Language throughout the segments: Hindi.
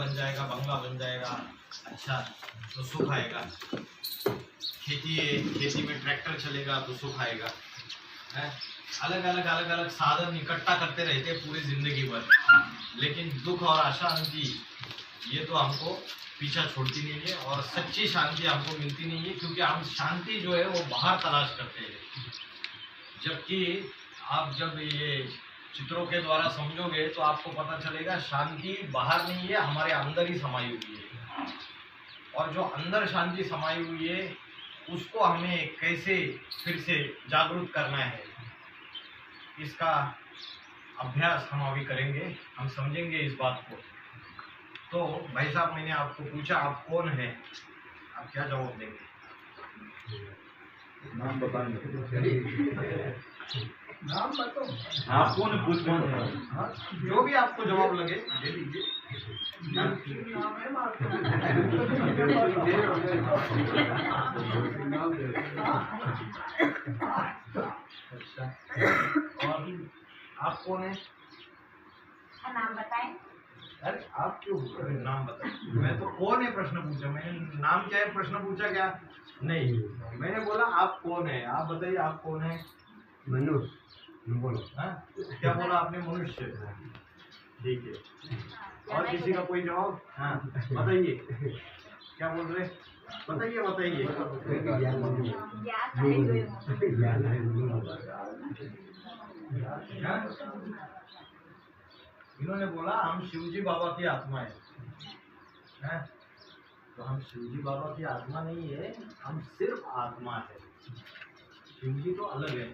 बन जाएगा, बंगला बन जाएगा, अच्छा तो सुख आएगा। खेती है, खेती में ट्रैक्टर चलेगा तो सुख आएगा, है। अलग अलग साधन इकट्ठा करते रहते पूरी जिंदगी भर, लेकिन दुख और अशांति ये तो हमको पीछा छोड़ती नहीं है, और सच्ची शांति हमको मिलती नहीं है, क्योंकि हम शांति जो है वो बाहर तलाश करते हैं। जबकि आप जब ये चित्रों के द्वारा समझोगे तो आपको पता चलेगा शांति बाहर नहीं है, हमारे अंदर ही समाई हुई है। और जो अंदर शांति समाई हुई है उसको हमें कैसे फिर से जागरूक करना है, इसका अभ्यास हम अभी करेंगे, हम समझेंगे इस बात को। तो भाई साहब, मैंने आपको पूछा आप कौन है, आप क्या जवाब देंगे? नाम बताएंगे। नाम बताओ। आप कौन है? पूछ कौन है? हाँ, जो भी आपको जवाब लगे दे दीजिए। नाम है मारते अच्छा, और आप कौन है? नाम बताएं। अरे आप क्यों नाम बताइए? मैं तो कौन है प्रश्न पूछा, मैंने नाम क्या है प्रश्न पूछा क्या? नहीं, मैंने बोला आप कौन है, आप बताइए आप कौन है? मनुष्य बोलो। हाँ? क्या बोला आपने? मनुष्य। ठीक है, और किसी का कोई जवाब? हाँ बताइए, क्या बोल रहे? बताइए बताइए। हाँ? इन्होंने बोला हम शिवजी बाबा की आत्मा है। तो हम शिवजी बाबा की आत्मा नहीं है, हम सिर्फ आत्मा है। शिवजी तो अलग है,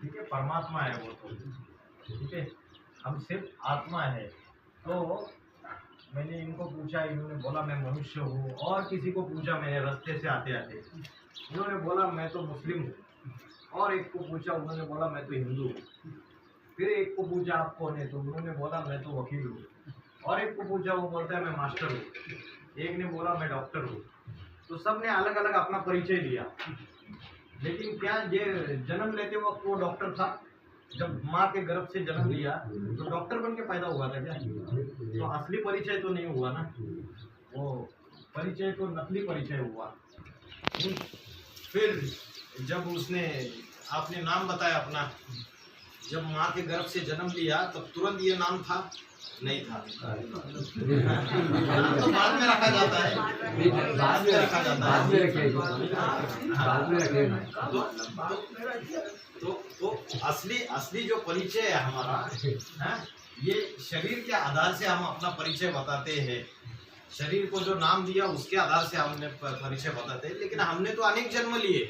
ठीक है, परमात्मा है वो तो, ठीक है, हम सिर्फ आत्मा है। तो मैंने इनको पूछा, इन्होंने बोला मैं मनुष्य हूँ। और किसी को पूछा मैंने रास्ते से आते आते, उन्होंने बोला मैं तो मुस्लिम हूँ। और एक को पूछा, उन्होंने बोला मैं तो हिंदू हूँ। फिर एक को पूछा आप कौन है, तो उन्होंने बोला मैं तो वकील हूँ। और एक को पूछा, वो बोलता है मैं मास्टर हूँ। एक ने बोला मैं डॉक्टर हूँ। तो सब ने अलग अलग अपना परिचय दिया, लेकिन क्या ये जन्म लेते वक्त वो डॉक्टर था? जब माँ के गर्भ से जन्म लिया तो डॉक्टर बन के पैदा हुआ था क्या? तो असली परिचय तो नहीं हुआ ना, वो परिचय तो नकली परिचय हुआ। फिर जब उसने, आपने नाम बताया अपना, जब माँ के गर्भ से जन्म लिया तब तुरंत ये नाम था? नहीं था। नाम तो बाद में रखा जाता है, बाद में रखा जाता है। तो असली जो परिचय है हमारा है, ये शरीर के आधार से हम अपना परिचय बताते हैं। शरीर को जो नाम दिया उसके आधार से हमने परिचय बताते हैं, लेकिन हमने तो अनेक जन्म लिए।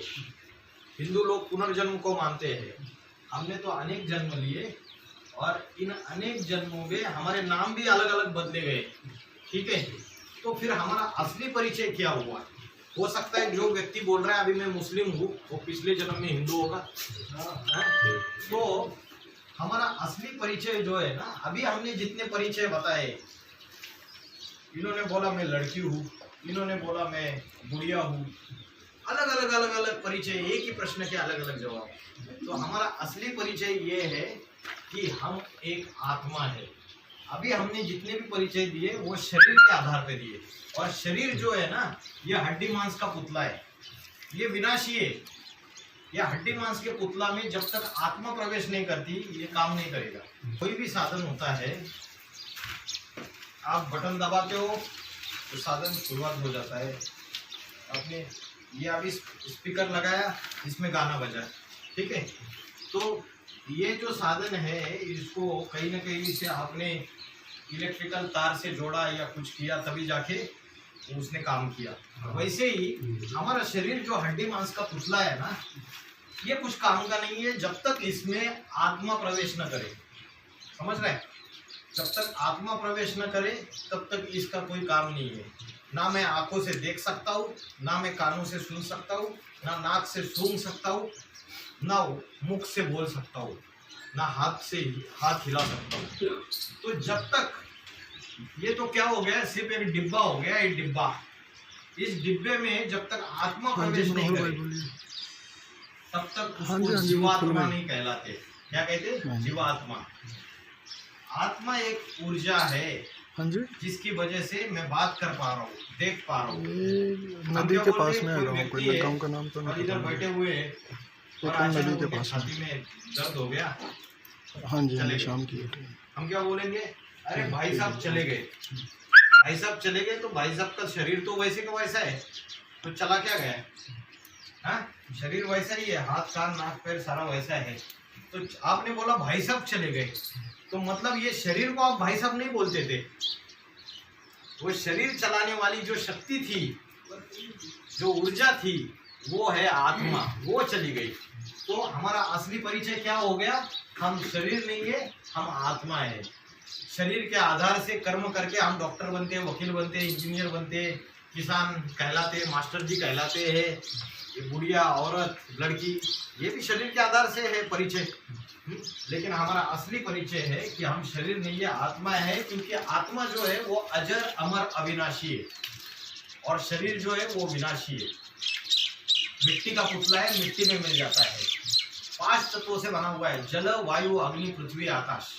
हिंदू लोग पुनर्जन्म को मानते हैं, हमने तो अनेक जन्म लिए, और इन अनेक जन्मों में हमारे नाम भी अलग अलग बदले गए, ठीक है। तो फिर हमारा असली परिचय क्या हुआ? हो सकता है जो व्यक्ति बोल रहा है अभी मैं मुस्लिम हूँ, वो पिछले जन्म में हिंदू होगा। तो हमारा असली परिचय जो है ना, अभी हमने जितने परिचय बताए, इन्होंने बोला मैं लड़की हूँ, इन्होंने बोला मैं बुढ़िया हूँ, अलग अलग परिचय, एक ही प्रश्न के अलग अलग जवाब। तो हमारा असली परिचय ये है कि हम एक आत्मा है। अभी हमने जितने भी परिचय दिए वो शरीर के आधार पे दिए, और शरीर जो है ना, ये हड्डी मांस का पुतला है, ये विनाशी है। ये हड्डी मांस के पुतला में जब तक आत्मा प्रवेश नहीं करती ये काम नहीं करेगा। कोई भी साधन होता है, आप बटन दबाते हो तो साधन शुरुआत हो जाता है। आपने ये अभी स्पीकर लगाया, इसमें गाना बजा, ठीक है। तो ये जो साधन है, इसको कहीं ना कहीं से आपने इलेक्ट्रिकल तार से जोड़ा या कुछ किया, तभी जाके उसने काम किया। वैसे ही हमारा शरीर जो हड्डी मांस का पुतला है ना, ये कुछ काम का नहीं है जब तक इसमें आत्मा प्रवेश न करे। समझ रहे हैं? जब तक आत्मा प्रवेश न करे तब तक इसका कोई काम नहीं है। ना मैं आंखों से देख सकता हूँ, ना मैं कानों से सुन सकता हूँ, ना नाक से सूंघ सकता हूँ, ना मुख से बोल सकता हूँ, ना हाथ से हाथ हिला सकता हूँ। तो जब तक ये तो क्या हो गया, सिर्फ एक डिब्बा हो गया। एक डिब्बा, इस डिब्बे में जब तक आत्मा प्रवेश नहीं करे तब तक उसको जीवात्मा नहीं कहलाते। क्या कहते? जीवात्मा। आत्मा एक ऊर्जा है, हाँ जी, जिसकी वजह से मैं बात कर पा रहा हूँ, देख पा रहा हूँ। ये हम नदी क्या के बोल पास रहे में हैं, है कोई गाँव, व्यक्ति कोई है गाँव का नाम तो और नहीं इधर पता बैठे मुझे, हुए हैं और लेकिन अचानक नदी के उनके पास में। छाती में दर्द हो गया। हाँ जी, हाँ चले जी, गए। शाम की है। हम क्या बोलेंगे, अरे भाई साहब चले गए, भाई साहब चले गए, तो भाई साहब का शरीर तो वैसे का वैसा है, तो चला क्या गया? हाँ, शरीर वैसा ही है, हाथ कान नाक पैर सारा वैसा है। तो आपने बोला भाई साहब चले गए, तो मतलब ये शरीर को आप भाई साहब नहीं बोलते थे, वो शरीर चलाने वाली जो शक्ति थी, जो ऊर्जा थी, वो है आत्मा, वो चली गई। तो हमारा असली परिचय क्या हो गया? हम शरीर नहीं है, हम आत्मा है। शरीर के आधार से कर्म करके हम डॉक्टर बनते हैं, वकील बनते हैं, इंजीनियर बनते हैं, किसान कहलाते हैं, मास्टर जी कहलाते हैं, ये बुढ़िया औरत लड़की, ये भी शरीर के आधार से है परिचय। लेकिन हमारा असली परिचय है कि हम शरीर नहीं है, आत्मा है, क्योंकि आत्मा जो है वो अजर अमर अविनाशी है और शरीर जो है वो विनाशी है। मिट्टी का पुतला है, मिट्टी में मिल जाता है। 5 तत्वों से बना हुआ है, जल वायु अग्नि पृथ्वी आकाश।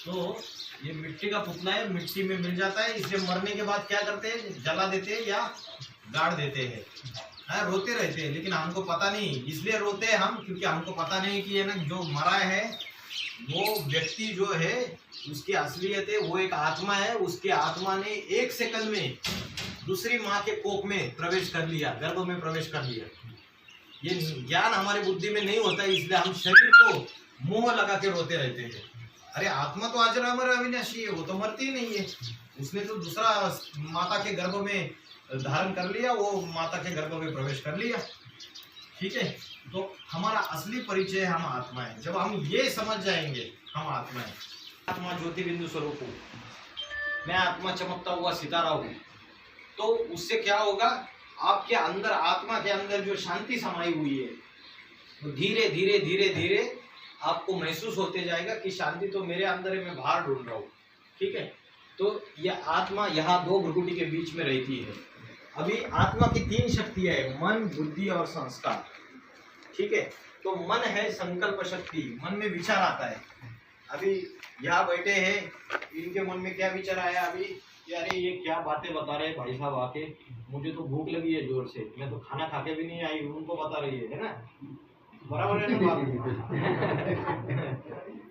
तो ये मिट्टी का पुतला है, मिट्टी में मिल जाता है, इसलिए मरने के बाद क्या करते हैं? जला देते हैं या गाड़ देते हैं। रोते रहते हैं, लेकिन हमको पता नहीं, इसलिए रोते हैं हम क्योंकि हमको पता नहीं कि ये ना जो मरा है वो व्यक्ति जो है उसकी असलियत है, वो एक आत्मा है। उसकी आत्मा ने 1 सेकंड में दूसरी माँ के कोख में प्रवेश कर लिया, गर्भ में प्रवेश कर लिया। ये ज्ञान हमारी बुद्धि में नहीं होता है, इसलिए हम शरीर को मुंह लगा के रोते रहते हैं। अरे आत्मा तो अजर अमर अविनाशी है, वो तो मरती ही नहीं है। उसने तो दूसरा माता के गर्भ में धारण कर लिया, वो माता के गर्भ में प्रवेश कर लिया। ठीक है, तो हमारा असली परिचय हम आत्मा है। जब हम ये समझ जाएंगे हम आत्मा है, आत्मा ज्योति बिंदु स्वरूप हूँ, मैं आत्मा चमकता हुआ सितारा हूँ, तो उससे क्या होगा? आपके अंदर, आत्मा के अंदर जो शांति समाई हुई है, तो धीरे धीरे धीरे धीरे आपको महसूस होते जाएगा कि शांति तो मेरे अंदर है, मैं बाहर ढूंढ रहा हूँ। ठीक है, तो यह आत्मा यहाँ 2 भ्रुकुटी के बीच में रहती है। अभी आत्मा की 3 शक्तियाँ है, मन, बुद्धि और संस्कार। ठीक है, तो मन है संकल्प शक्ति, मन में विचार आता है। अभी यहाँ बैठे हैं, इनके मन में क्या विचार आया अभी कि अरे ये क्या बातें बता रहे हैं भाई साहब आके, मुझे तो भूख लगी है जोर से, मैं तो खाना खा के भी नहीं आई, उनको बता रही है ना? बराबर है ना बात?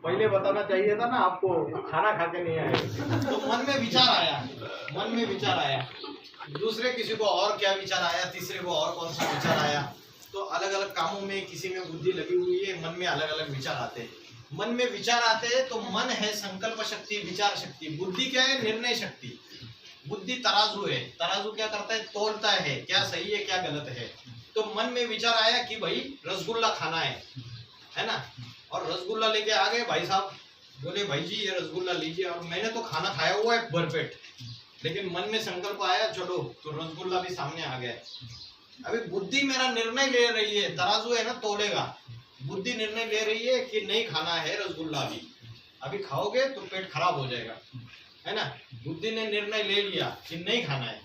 पहले बताना चाहिए था ना आपको, खाना खा के नहीं आए। तो मन में विचार आया, मन में विचार आया, दूसरे किसी को और क्या विचार आया, तीसरे को और कौन सा विचार आया। तो अलग अलग कामों में किसी में बुद्धि लगी हुई है, मन में अलग अलग विचार आते हैं। मन में विचार आते हैं तो मन है संकल्प शक्ति, विचार शक्ति। बुद्धि क्या है? निर्णय शक्ति। बुद्धि तराजू है, तराजू क्या करता है? तोलता है, क्या सही है क्या गलत है। तो मन में विचार आया कि भाई रसगुल्ला खाना है ना, और रसगुल्ला लेके आ गए भाई साहब, बोले भाई जी ये रसगुल्ला लीजिए, और मैंने तो खाना खाया हुआ है भरपेट, लेकिन मन में संकल्प आया चलो, तो रसगुल्ला भी सामने आ गया। अभी बुद्धि मेरा निर्णय ले रही है, तराजू है ना तोलेगा, बुद्धि निर्णय ले रही है कि नहीं खाना है रसगुल्ला, अभी खाओगे तो पेट खराब हो जाएगा, है ना। बुद्धि ने निर्णय ले लिया कि नहीं खाना है,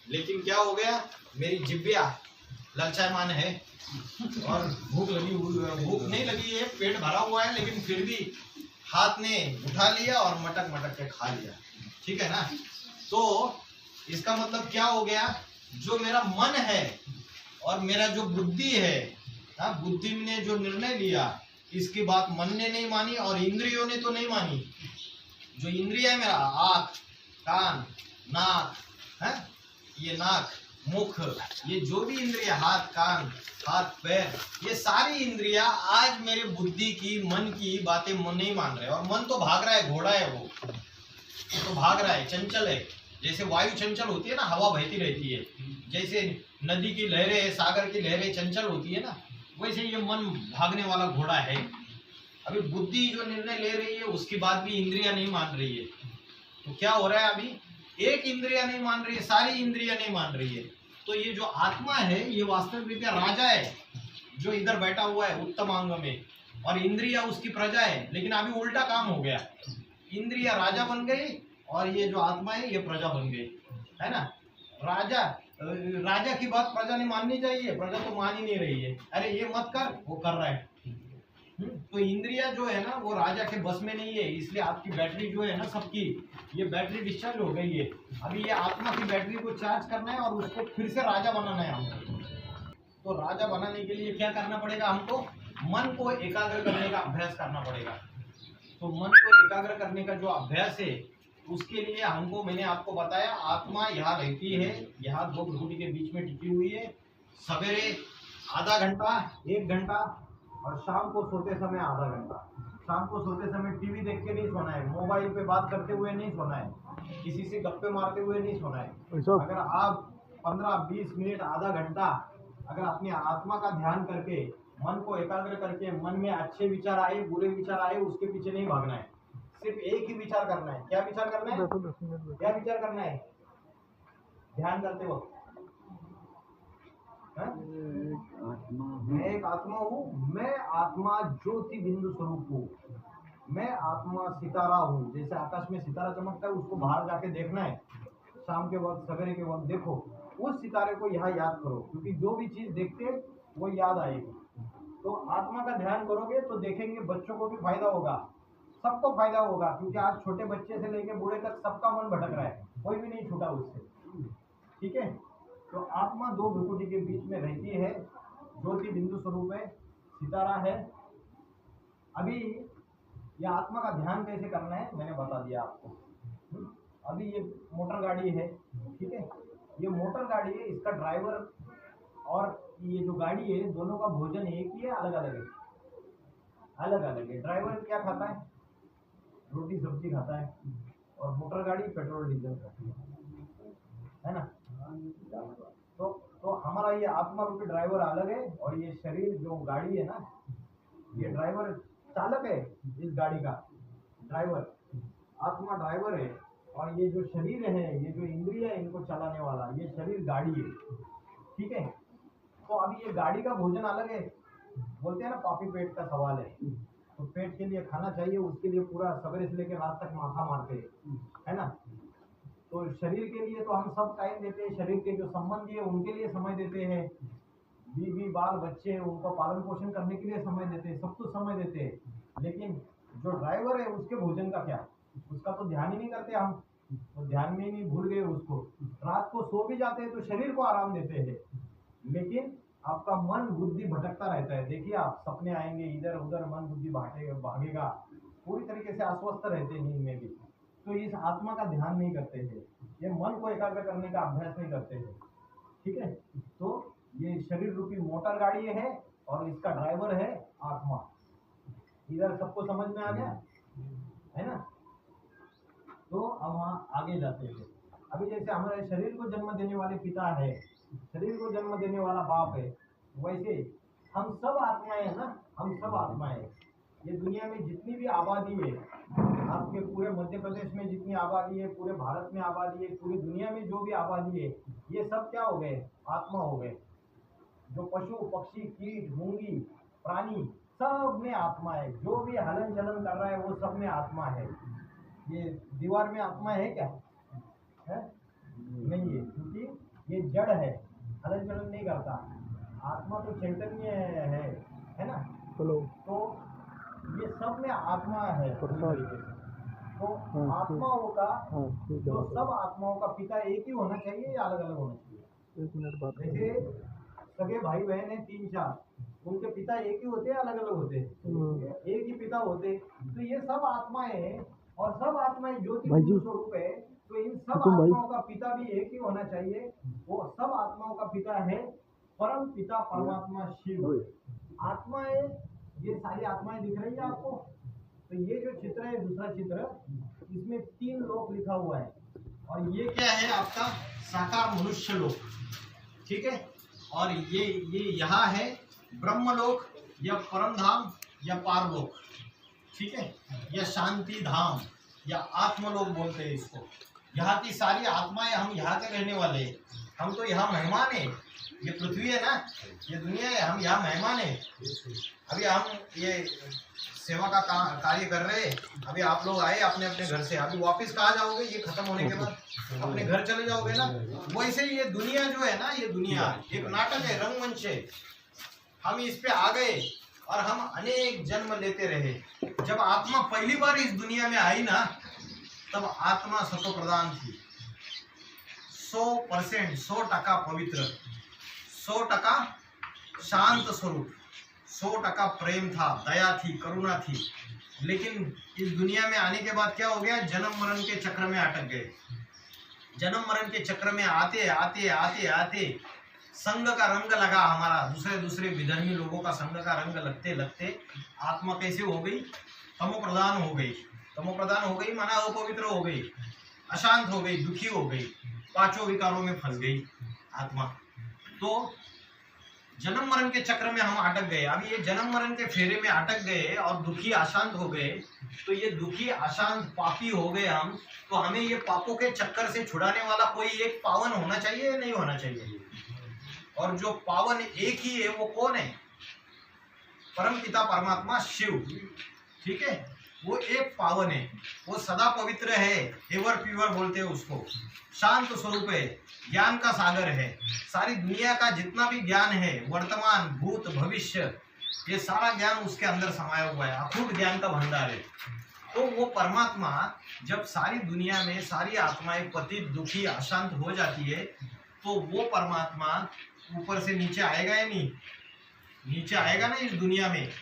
लेकिन क्या हो गया? मेरी जिब्बिया ललचायमान है और भूख लगी हुई है, भूख नहीं लगी है, पेट भरा हुआ है, लेकिन फिर भी हाथ ने उठा लिया और मटक मटक के खा लिया। ठीक है ना। तो इसका मतलब क्या हो गया? जो मेरा मन है और मेरा जो बुद्धि है, बुद्धि ने जो निर्णय लिया, इसकी बात मन ने नहीं मानी और इंद्रियों ने तो नहीं मानी। जो इंद्रिय है मेरा, आँख, कान, नाक, है ये नाक, मुख, ये जो भी इंद्रिय, हाथ कान हाथ पैर, ये सारी इंद्रियां आज मेरे बुद्धि की मन की बातें मन नहीं मान रहे। और मन तो भाग रहा है, घोड़ा है वो तो भाग रहा है, चंचल है। जैसे वायु चंचल होती है ना, हवा बहती रहती है, जैसे नदी की लहरें, सागर की लहरें चंचल होती है ना, वैसे ये मन भागने वाला घोड़ा है। अभी बुद्धि जो निर्णय ले रही है उसकी बात भी इंद्रियां नहीं मान रही है। तो क्या हो रहा है? अभी एक इंद्रिया नहीं मान रही है, सारी इंद्रियां नहीं मान रही है। तो ये जो आत्मा है ये वास्तविक रीत्या राजा है, जो इधर बैठा हुआ है उत्तम अंग में, और इंद्रिया उसकी प्रजा है। लेकिन अभी उल्टा काम हो गया, इंद्रिया राजा बन गई और ये जो आत्मा है ये प्रजा बन गई, है ना। राजा की बात प्रजा ने माननी चाहिए, प्रजा तो मान ही नहीं रही है। अरे ये मत कर, वो कर रहा है, तो इंद्रिया जो है ना वो राजा के बस में नहीं है, इसलिए आपकी बैटरी जो है ना सबकी, ये बैटरी डिस्चार्ज हो गई है। अभी ये आत्मा की बैटरी को चार्ज करना है और उसको फिर से राजा बनाना है हमको। तो राजा बनाने के लिए क्या करना पड़ेगा हमको? मन को एकाग्र करने का अभ्यास करना पड़ेगा। तो मन को एकाग्र करने का जो अभ्यास है उसके लिए हमको, मैंने आपको बताया, आत्मा यहाँ रहती है, यहाँ दो भ्रुकुटी के बीच में टिकी हुई है। सवेरे आधा घंटा, 1 घंटा, और शाम को सोते समय आधा घंटा। शाम को सोते समय टीवी देख के नहीं सोना है, मोबाइल पे बात करते हुए नहीं सोना है, किसी से गप्पे मारते हुए नहीं सोना है। अगर आप 15-20 मिनट, आधा घंटा अगर अपनी आत्मा का ध्यान करके, मन को एकाग्र करके, मन में अच्छे विचार आए, बुरे विचार आए, उसके पीछे नहीं भागना है, सिर्फ एक ही विचार करना है। क्या विचार करना है? क्या विचार करना है ध्यान करते वक्त? मैं एक आत्मा हूँ, मैं आत्मा ज्योति बिंदु स्वरूप हूँ, मैं आत्मा सितारा हूँ। जैसे आकाश में सितारा चमकता है, उसको बाहर जाके देखना है, शाम के वक्त, सवेरे के वक्त देखो, उस सितारे को यहाँ याद करो, क्योंकि जो भी चीज देखते वो याद आएगी। तो आत्मा का ध्यान करोगे तो देखेंगे, बच्चों को भी फायदा होगा, सबको फायदा होगा, क्योंकि आज छोटे बच्चे से लेके बूढ़े तक सबका मन भटक रहा है, कोई भी नहीं छूटा उससे। ठीक है, तो आत्मा दो भ्रुकुटी के बीच में रहती है, ज्योति बिंदु स्वरूप है, सितारा है। अभी ये आत्मा का ध्यान कैसे करना है मैंने बता दिया आपको। अभी ये मोटर गाड़ी है, ठीक है, ये मोटर गाड़ी है, इसका ड्राइवर और ये जो गाड़ी है, दोनों का भोजन एक ही है, अलग अलग है? अलग अलग है। ड्राइवर क्या खाता है? रोटी सब्जी खाता है, और मोटर गाड़ी पेट्रोल डीजल खाती है ना। तो हमारा ये आत्मा रूपी ड्राइवर अलग है, और ये शरीर जो गाड़ी है ना, ये ड्राइवर, चालक है इस गाड़ी का, ड्राइवर, आत्मा ड्राइवर है, और ये जो शरीर है, ये जो इंद्रिय है, इनको चलाने वाला, ये शरीर गाड़ी है। ठीक है, तो अभी ये गाड़ी का भोजन अलग है, बोलते हैं ना पापी पेट का सवाल है, तो पेट के लिए खाना चाहिए, उसके लिए पूरा सवेरे से लेकर रात तक माथा मारते है ना। तो शरीर के लिए तो हम सब टाइम देते हैं, शरीर के जो संबंधी है उनके लिए समय देते हैं, बीवी बाल बच्चे हैं उनको पालन पोषण करने के लिए समय देते हैं, सब कुछ समय देते हैं, लेकिन जो ड्राइवर है उसके भोजन का क्या, उसका तो ध्यान ही नहीं करते हम, तो ध्यान में ही नहीं, भूल गए उसको। रात को सो भी जाते हैं तो शरीर को आराम देते हैं, लेकिन आपका मन बुद्धि भटकता रहता है। देखिए आप, सपने आएंगे, इधर उधर मन बुद्धि भागेगा, पूरी तरीके से अस्वस्थ रहते हैं नींद में भी। तो इस आत्मा का ध्यान नहीं करते हैं, ये मन को एकाग्र करने का अभ्यास नहीं करते हैं। ठीक है, तो ये शरीर रूपी मोटर गाड़ी है, और इसका ड्राइवर है आत्मा। इधर सबको समझ में आ गया है ना। तो अब वहाँ आगे जाते हैं। अभी जैसे हमारे शरीर को जन्म देने वाले पिता है, शरीर को जन्म देने वाला बाप है, वैसे हम सब आत्माएं हैं ना, हम सब आत्माएं। ये दुनिया में जितनी भी आबादी है, आपके पूरे मध्य प्रदेश में जितनी आबादी है, पूरे भारत में आबादी है, पूरी दुनिया में जो भी आबादी है, ये सब क्या हो गए? आत्मा हो गए। जो पशु पक्षी कीट मूंगी प्राणी, सब में आत्मा है। जो भी हलन चलन कर रहा है वो सब में आत्मा है। ये दीवार में आत्मा है क्या? है? नहीं है, क्योंकि ये जड़ है, हलन चलन नहीं करता। आत्मा तो चैतन्य है ना। तो ये सब में आत्मा है। तो आत्माओं का, जो सब आत्माओं का पिता एक ही होना चाहिए या अलग अलग होना चाहिए? एक मिनट बात जैसे सगे भाई बहन है 3-4, उनके पिता एक ही होते हैं अलग अलग होते हैं? एक ही पिता होते। तो ये सब आत्माएं हैं, और सब आत्माएं ज्योति स्वरूप है। तो इन सब आत्माओं का पिता भी एक ही होना चाहिए। वो सब आत्माओं का पिता है परम पिता परमात्मा शिव। आत्माएं, ये सारी आत्माएं दिख रही है आपको। तो ये जो चित्र है, दूसरा चित्र, इसमें 3 लोक लिखा हुआ है, और ये क्या है आपका? साकार मनुष्य लोक। ठीक है, और ये यहाँ है ब्रह्मलोक या परम धाम या पारलोक। ठीक है, या शांति धाम या आत्मलोक बोलते हैं इसको। यहाँ की सारी आत्माएं, हम यहाँ के रहने वाले हैं, हम तो यहाँ मेहमान है। ये पृथ्वी है ना, ये दुनिया है, हम यहाँ मेहमान है। अभी हम ये सेवा का कार्य कर रहे हैं। अभी आप लोग आए अपने अपने घर से, अभी वापस कहाँ जाओगे? ये खत्म होने के बाद अपने घर चले जाओगे ना। वैसे ही ये दुनिया जो है ना, ये दुनिया एक नाटक है, रंगमंच है। हम इस पे आ गए और हम अनेक जन्म लेते रहे। जब आत्मा पहली बार इस दुनिया में आई ना, तब आत्मा सतो प्रधान थी, 100%, 100% पवित्र, 100% शांत स्वरूप, 100% प्रेम था, दया थी, करुणा थी। लेकिन इस दुनिया में आने के बाद क्या हो गया? जन्म मरण के चक्र में अटक गए। जन्म मरण के चक्र में आते आते आते आते संग का रंग लगा हमारा, दूसरे दूसरे विधर्मी लोगों का संग का रंग लगते लगते आत्मा कैसे हो गई? तमो प्रधान हो गई। तमो प्रधान हो गई माना अपवित्र हो गई, अशांत हो गई, दुखी हो गई, पांचों विकारों में फंस गई आत्मा। तो जन्म मरण के चक्र में हम अटक गए। अब ये जन्म मरण के फेरे में अटक गए और दुखी अशांत हो गए। तो ये दुखी अशांत पापी हो गए हम। तो हमें ये पापों के चक्कर से छुड़ाने वाला कोई एक पावन होना चाहिए या नहीं होना चाहिए? और जो पावन एक ही है वो कौन है? परम पिता परमात्मा शिव। ठीक है, वो एक पावन है, वो सदा पवित्र है, एवर प्योर बोलते हैं उसको, शांत स्वरूप है, ज्ञान का सागर है। सारी दुनिया का जितना भी ज्ञान है, वर्तमान भूत भविष्य, ये सारा ज्ञान उसके अंदर समाया हुआ है, अखूट ज्ञान का भंडार है। तो वो परमात्मा जब सारी दुनिया में सारी आत्माएं पतित दुखी अशांत हो जाती है, तो वो परमात्मा ऊपर से नीचे आएगा या नहीं? नीचे आएगा ना इस दुनिया में,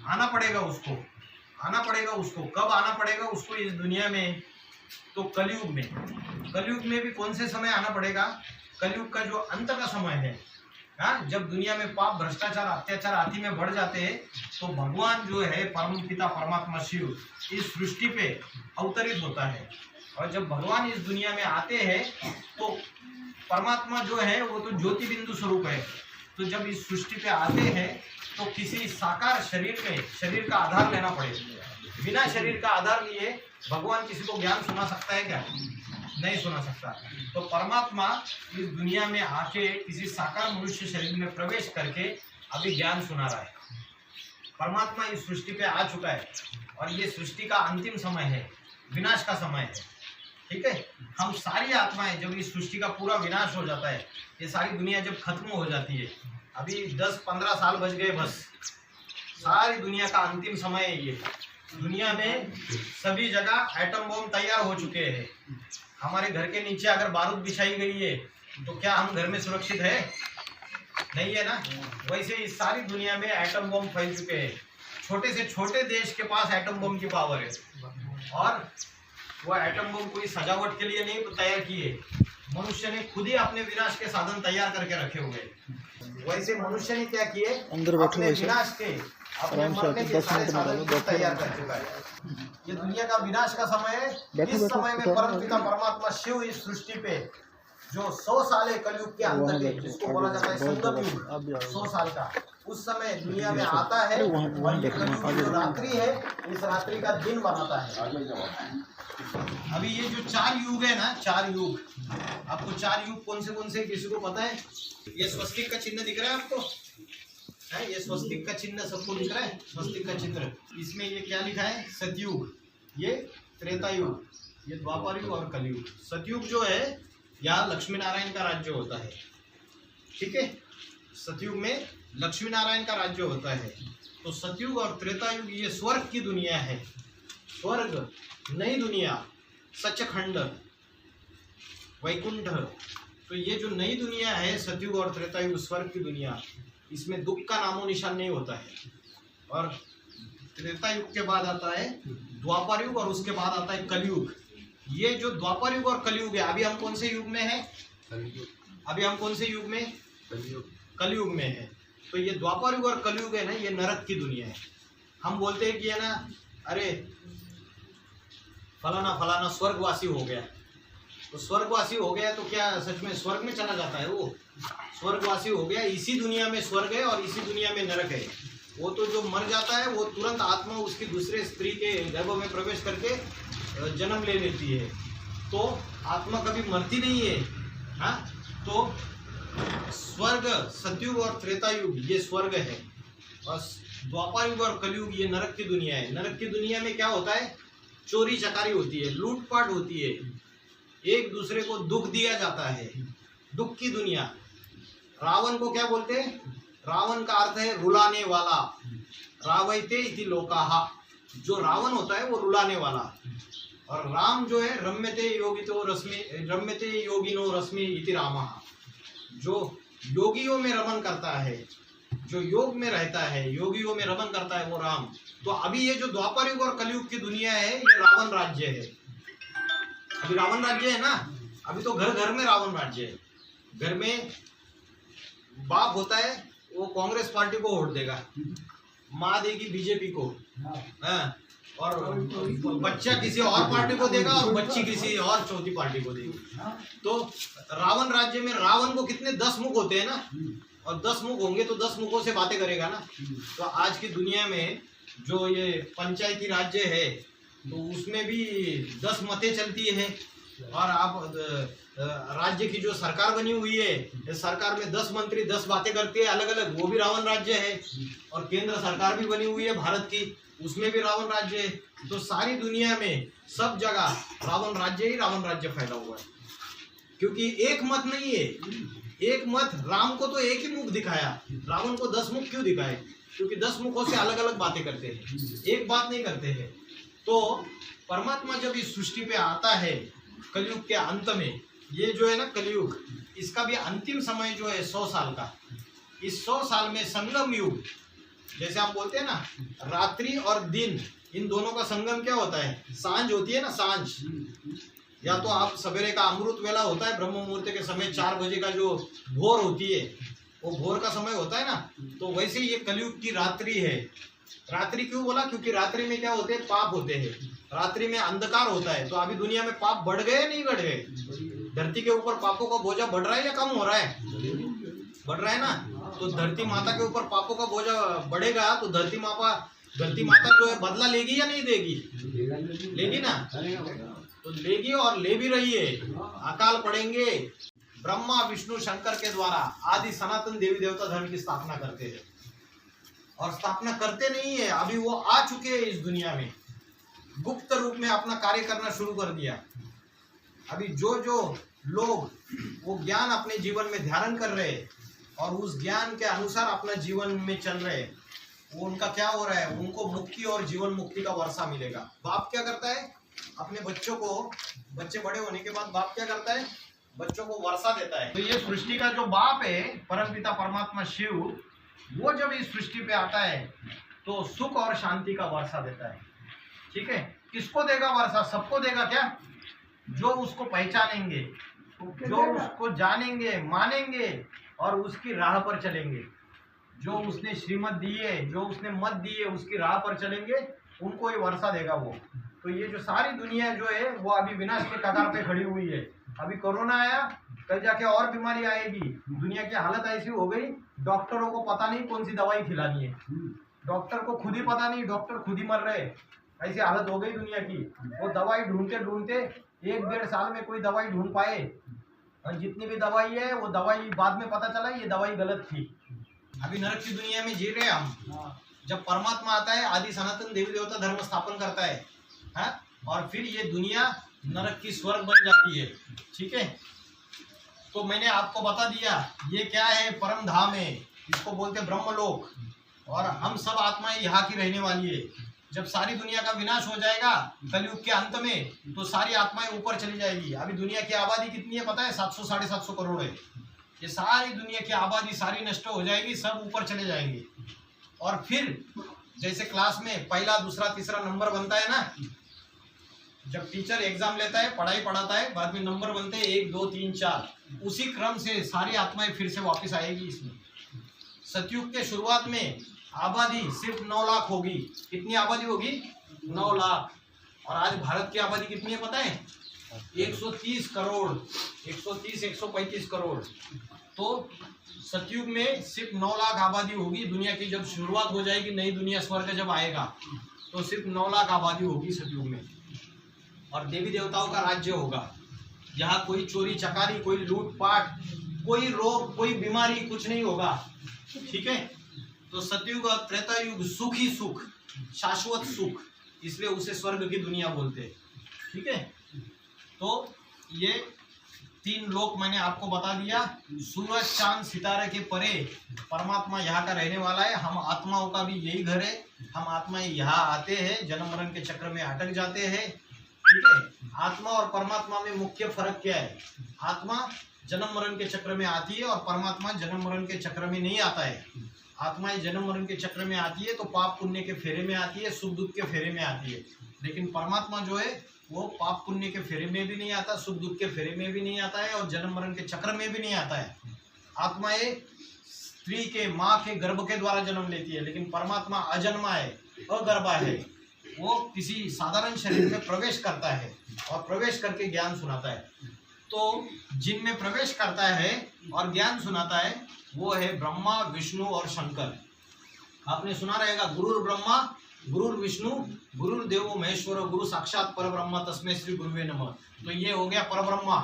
आना पड़ेगा उसको, आना पड़ेगा उसको। कब आना पड़ेगा उसको इस दुनिया में? तो कलयुग में। कलयुग में भी कौन से समय आना पड़ेगा? कलयुग का जो अंत का समय है, हाँ, जब दुनिया में पाप भ्रष्टाचार अत्याचार आदि में बढ़ जाते हैं, तो भगवान जो है परम पिता परमात्मा शिव इस सृष्टि पे अवतरित होता है। और जब भगवान इस दुनिया में आते हैं तो परमात्मा जो है वो तो ज्योति बिंदु स्वरूप है। तो जब इस सृष्टि पे आते हैं तो किसी साकार शरीर में शरीर का आधार लेना पड़ेगा। बिना शरीर का आधार लिए भगवान किसी को ज्ञान सुना सकता है क्या? नहीं सुना सकता। तो परमात्मा इस दुनिया में आके किसी साकार मनुष्य शरीर में प्रवेश करके अभी ज्ञान सुना रहा है। परमात्मा इस सृष्टि पे आ चुका है और ये सृष्टि का अंतिम समय है, विनाश का समय है। ठीक है, हम सारी आत्माएं जब इस सृष्टि का पूरा विनाश हो जाता है, ये सारी दुनिया जब खत्म हो जाती है, अभी 10-15 साल बच गए बस, सारी दुनिया का अंतिम समय है ये। दुनिया में सभी जगह एटम बम तैयार हो चुके हैं। हमारे घर के नीचे अगर बारूद बिछाई गई है तो क्या हम घर में सुरक्षित है? नहीं है ना। वैसे इस सारी दुनिया में एटम बम फैल चुके हैं। छोटे से छोटे देश के पास एटम बम की पावर है और वो एटम बम कोई सजावट के लिए नहीं तैयार किए, मनुष्य ने खुद ही अपने विनाश के साधन तैयार करके रखे हुए। वैसे मनुष्य ने क्या किए? अंदर बैठे अपने विनाश के अपने मरने के सारे साधन तैयार कर चुका है। ये दुनिया का विनाश का समय है। इस समय में परम पिता परमात्मा शिव इस सृष्टि पे जो 100 साल है कलयुग के अंत के, जिसको बोला जाता है संगम युग, 100 साल का, उस समय दुनिया में आता है और ये कलयुग जो रात्रि है, इस रात्रि का दिन बनाता है। अभी ये जो 4 युग है ना, 4 युग, आपको 4 युग कौन से किसी को पता है? ये स्वस्तिक का चिन्ह दिख रहा है आपको? है ये स्वस्तिक का चिन्ह सबको दिख रहा है? स्वस्तिक का चिन्ह, इसमें ये क्या लिखा है? सतयुग, ये त्रेता युग, ये द्वापर युग और कलयुग। सतयुग जो है यहाँ लक्ष्मी नारायण का राज्य होता है। ठीक है, सतयुग में लक्ष्मी नारायण का राज्य होता है। तो सतयुग और त्रेता युग ये स्वर्ग की दुनिया है, स्वर्ग, नई दुनिया, सचखंड, वैकुंठ। तो ये जो नई दुनिया है सतयुग और त्रेता युग, स्वर्ग की दुनिया, इसमें दुख का नामो निशान नहीं होता है। और त्रेता युग के बाद आता है द्वापर युग और उसके बाद आता है कलयुग। ये जो द्वापर युग और कलयुग है, अभी हम कौन से युग में है? अभी हम कौन से युग में? कलयुग में है। तो ये द्वापर युग और कलयुग है ना, ये नरक की दुनिया है। हम बोलते हैं कि है ना, अरे फलाना फलाना स्वर्गवासी हो गया, तो स्वर्गवासी हो गया तो क्या सच में स्वर्ग में चला जाता है? वो स्वर्गवासी हो गया, इसी दुनिया में स्वर्ग है और इसी दुनिया में नरक है। वो तो जो मर जाता है वो तुरंत आत्मा उसकी दूसरे स्त्री के गर्भ में प्रवेश करके जन्म ले लेती है। तो आत्मा कभी मरती नहीं है। हाँ, तो स्वर्ग, सतयुग और त्रेता युग ये स्वर्ग है और द्वापर युग और कलयुग ये नरक की दुनिया है। नरक की दुनिया में क्या होता है? चोरी चकारी होती है, लूटपाट होती है, एक दूसरे को दुख दिया जाता है, दुख की दुनिया। रावण को क्या बोलते हैं? रावण का अर्थ है रुलाने वाला, रावयते इति लोकाः, जो रावण होता है वो रुलाने वाला, और राम जो है रम्यते योगिनो रश्मि इति रामः, जो योगियों में रमन करता है, जो योग में रहता है, योगियों में रमन करता है वो राम। तो अभी ये जो द्वापर युग और कलयुग की दुनिया है ये रावण राज्य है। अभी रावण राज्य है ना, अभी तो घर घर में रावण राज्य है। घर में बाप होता है वो कांग्रेस पार्टी को वोट देगा, माँ देगी बीजेपी को, हाँ, और बच्चा किसी और पार्टी को देगा और बच्ची किसी और चौथी पार्टी को देगी। तो रावण राज्य में रावण को कितने 10 मुख होते हैं ना, और 10 मुख होंगे तो 10 मुखों से बातें करेगा ना। तो आज की दुनिया में जो ये पंचायती राज्य है तो उसमें भी 10 मतें चलती है, और आप राज्य की जो सरकार बनी हुई है, इस सरकार में 10 मंत्री 10 बातें करती है अलग अलग, वो भी रावण राज्य है। और केंद्र सरकार भी बनी हुई है भारत की, उसमें भी रावण राज्य है। तो सारी दुनिया में सब जगह रावण राज्य ही रावण राज्य फैला हुआ है, क्योंकि एक मत नहीं है। एक मत, राम को तो एक ही मुख दिखाया, रावण को 10 मुख क्यों दिखाए? क्योंकि 10 मुखों से अलग अलग बातें करते हैं, एक बात नहीं करते हैं। तो परमात्मा जब इस सृष्टि पे आता है कलयुग के अंत में, ये जो है ना कलयुग, इसका भी अंतिम समय जो है 100 साल का। इस 100 साल में संगम युग, जैसे आप बोलते हैं ना रात्रि और दिन, इन दोनों का संगम क्या होता है? सांझ होती है ना, सांझ, या तो आप सवेरे का अमृत वेला होता है ब्रह्म मुहूर्त के समय 4 बजे का जो भोर होती है, वो भोर का समय होता है ना। तो वैसे ये कलयुग की रात्रि है। रात्रि क्यों बोला? क्योंकि रात्रि में क्या होते हैं? पाप होते हैं, रात्रि में अंधकार होता है। तो अभी दुनिया में पाप बढ़ गए नहीं बढ़ गए? धरती के ऊपर पापों का बोझा बढ़ रहा है या कम हो रहा है? बढ़ रहा है ना। तो धरती माता के ऊपर पापों का बोझा बढ़ेगा तो धरती माता जो है बदला लेगी या नहीं देगी? लेगी ना, तो लेगी, और ले भी रही है। अकाल पड़ेंगे, ब्रह्मा विष्णु शंकर के द्वारा आदि सनातन देवी देवता धर्म की स्थापना करते हैं, और स्थापना करते नहीं है, अभी वो आ चुके हैं इस दुनिया में, गुप्त रूप में अपना कार्य करना शुरू कर दिया। अभी जो लोग वो ज्ञान अपने जीवन में धारण कर रहे हैं और उस ज्ञान के अनुसार अपना जीवन में चल रहे हैं, वो उनका क्या हो रहा है? उनको मुक्ति और जीवन मुक्ति का वर्षा मिलेगा। बाप क्या करता है? अपने बच्चों को, बच्चे बड़े होने के बाद बाप क्या करता है? बच्चों को वर्षा देता है। तो ये सृष्टि का जो बाप है परमपिता परमात्मा शिव, वो जब इस सृष्टि पे आता है तो सुख और शांति का वर्षा देता है। ठीक है, किसको देगा वर्षा? सबको देगा क्या? जो उसको पहचानेंगे, जो उसको जानेंगे, मानेंगे और उसकी राह पर चलेंगे, जो उसने श्रीमत दी है, जो उसने मत दी है, उसकी राह पर चलेंगे, उनको ये वर्षा देगा वो। तो ये जो सारी दुनिया जो है वो अभी विनाश के कगार पे खड़ी हुई है। अभी कोरोना आया, कल जाके और बीमारी आएगी। दुनिया की हालत ऐसी हो गई, डॉक्टरों को पता नहीं कौन सी दवाई खिलानी है, डॉक्टर को खुद ही पता नहीं, डॉक्टर खुद ही मर रहे। ऐसी हालत हो गई दुनिया की। वो दवाई ढूंढते ढूंढते 1-1.5 साल में कोई दवाई ढूंढ पाए, और जितनी भी दवाई है वो दवाई बाद में पता चला ये दवाई गलत थी। अभी नरक की दुनिया में जी रहे हम। जब परमात्मा आता है, आदि सनातन देवी देवता धर्म स्थापन करता है, और फिर ये दुनिया नरक की स्वर्ग बन जाती है। ठीक है, तो मैंने आपको बता दिया ये क्या है? परम धाम है, इसको बोलते हैं ब्रह्मलोक, और हम सब आत्माएं यहाँ की रहने वाली है। जब सारी दुनिया का विनाश हो जाएगा कलयुग के अंत में, तो सारी आत्माएं ऊपर चली जाएगी। अभी दुनिया की आबादी कितनी है पता है? 700-750 करोड़ है। ये सारी दुनिया की आबादी सारी नष्ट हो जाएगी, सब ऊपर चले जाएंगे। और फिर जैसे क्लास में पहला, दूसरा, तीसरा नंबर बनता है ना, जब टीचर एग्जाम लेता है, पढ़ाई पढ़ाता है, बाद में नंबर बनते हैं 1, 2, 3, 4, उसी क्रम से सारी आत्माएं फिर से वापस आएगी इसमें। सतयुग के शुरुआत में आबादी सिर्फ 9 लाख होगी। कितनी आबादी होगी? 9 लाख। और आज भारत की आबादी कितनी है पता है? 130 करोड़, 135 करोड़। तो सतयुग में सिर्फ 9 लाख आबादी होगी। दुनिया की जब शुरुआत हो जाएगी, नई दुनिया स्वर्ग जब आएगा, तो सिर्फ 9 लाख आबादी होगी सतयुग में। और देवी देवताओं का राज्य होगा। यहाँ कोई चोरी चकारी, कोई लूटपाट, कोई रोग, कोई बीमारी, कुछ नहीं होगा। ठीक है, तो सतयुग और त्रेता युग सुख ही सुख, शाश्वत सुख, इसलिए उसे स्वर्ग की दुनिया बोलते हैं। ठीक है, तो ये तीन लोक मैंने आपको बता दिया। सूरज चांद सितारे के परे परमात्मा यहाँ का रहने वाला है। हम आत्माओं का भी यही घर है। हम आत्माएं यहाँ आते हैं, जन्म मरण के चक्र में अटक जाते हैं। ठीक है, आत्मा और परमात्मा में मुख्य फर्क क्या है? आत्मा जन्म मरण के चक्र में आती है और परमात्मा जन्म मरण के चक्र में नहीं आता है। आत्माएं जन्म मरण के चक्र में आती है तो पाप पुण्य के फेरे में आती है, सुख दुख के फेरे में आती है। लेकिन परमात्मा जो है वो पाप पुण्य के फेरे में भी नहीं आता, सुख दुख के फेरे में भी नहीं आता है और जन्म मरण के चक्र में भी नहीं आता है। आत्माएं स्त्री के माँ के गर्भ के द्वारा जन्म लेती है, लेकिन परमात्मा अजन्मा है, अगर्भा है। वो किसी साधारण शरीर में प्रवेश करता है और प्रवेश करके ज्ञान सुनाता है। तो जिनमें प्रवेश करता है और ज्ञान सुनाता है वो है ब्रह्मा, विष्णु और शंकर। आपने सुना रहेगा गुरुर ब्रह्मा, गुरुर विष्णु, गुरुर देवो महेश्वर, गुरु साक्षात परब्रह्म तस्मै श्री गुरुवे नमः। तो ये हो गया परब्रह्मा,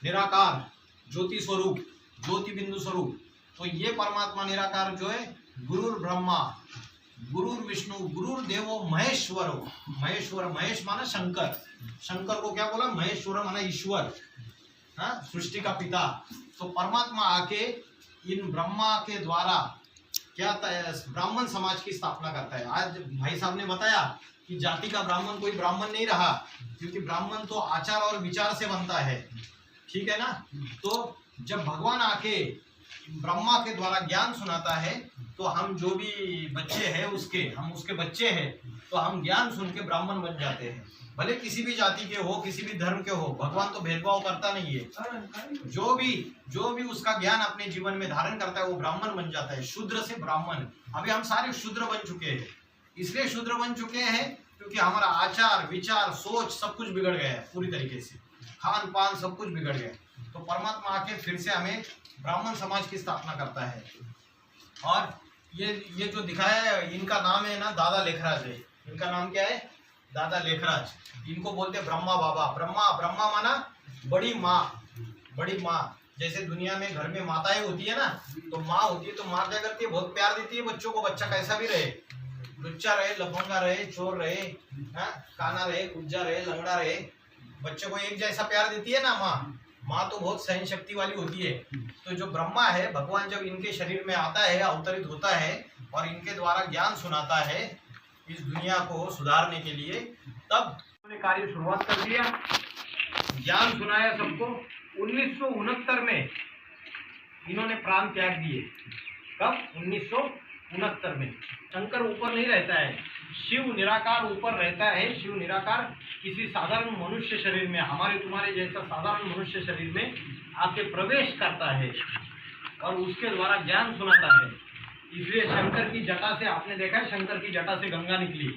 निराकार, ज्योति स्वरूप, ज्योति बिंदु स्वरूप। तो ये परमात्मा निराकार जो है गुरुर ब्रह्मा, गुरुर विष्णु, गुरुर देवो महेश्वर। महेश्वर, महेश माना शंकर। शंकर को क्या बोला? महेश्वर माना ईश्वर, हाँ, सृष्टि का पिता। तो परमात्मा आके इन ब्रह्मा के द्वारा क्या ब्राह्मण समाज की स्थापना करता है। आज भाई साहब ने बताया कि जाति का ब्राह्मण कोई ब्राह्मण नहीं रहा, क्योंकि ब्राह्मण तो आचार और विचार से बनता है। ठीक है ना? तो जब भगवान आके ब्रह्मा के द्वारा ज्ञान सुनाता है तो हम जो भी बच्चे हैं हम उसके बच्चे हैं, तो हम ज्ञान सुन के ब्राह्मण बन जाते हैं। भले किसी भी जाति के हो, किसी भी धर्म के हो, भगवान तो भेदभाव करता नहीं है। जो भी उसका ज्ञान अपने जीवन में धारण करता है वो ब्राह्मण बन जाता है, शूद्र से ब्राह्मण। अभी हम सारे शूद्र बन चुके हैं। इसलिए शूद्र बन चुके हैं क्योंकि हमारा आचार विचार सोच सब कुछ बिगड़ गया है पूरी तरीके से, खान पान सब कुछ बिगड़ गया। तो परमात्मा आके फिर से हमें ब्राह्मण समाज की स्थापना करता है। और ये जो दिखाया है इनका नाम है ना दादा लेखराज है। इनका नाम क्या है? दादा लेखराज। इनको बोलते हैं ब्रह्मा बाबा। ब्रह्मा माना बड़ी माँ, बड़ी माँ। जैसे दुनिया में घर में माताएं होती है ना, तो माँ होती है तो माँ क्या करती है? बहुत प्यार देती है बच्चों को। बच्चा कैसा भी रहे, लुच्चा रहे, लफंगा रहे, चोर रहे, काना रहे, कुज्जा रहे, लंगड़ा रहे, बच्चे को एक जैसा प्यार देती है ना माँ। माँ तो बहुत सहन शक्ति वाली होती है। तो जो ब्रह्मा है, भगवान जब इनके शरीर में आता है, अवतरित होता है और इनके द्वारा ज्ञान सुनाता है इस दुनिया को सुधारने के लिए, तब उन्होंने कार्य शुरुआत कर दिया, ज्ञान सुनाया सबको। 1969 में इन्होंने प्राण त्याग दिए। कब? 1969 में। शंकर ऊपर नहीं रहता है, शिव निराकार ऊपर रहता है। शिव निराकार किसी साधारण मनुष्य शरीर में, हमारे तुम्हारे जैसा साधारण मनुष्य शरीर में आके प्रवेश करता है और उसके द्वारा ज्ञान सुनाता है। इसलिए शंकर की जटा से, आपने देखा है शंकर की जटा से गंगा निकली।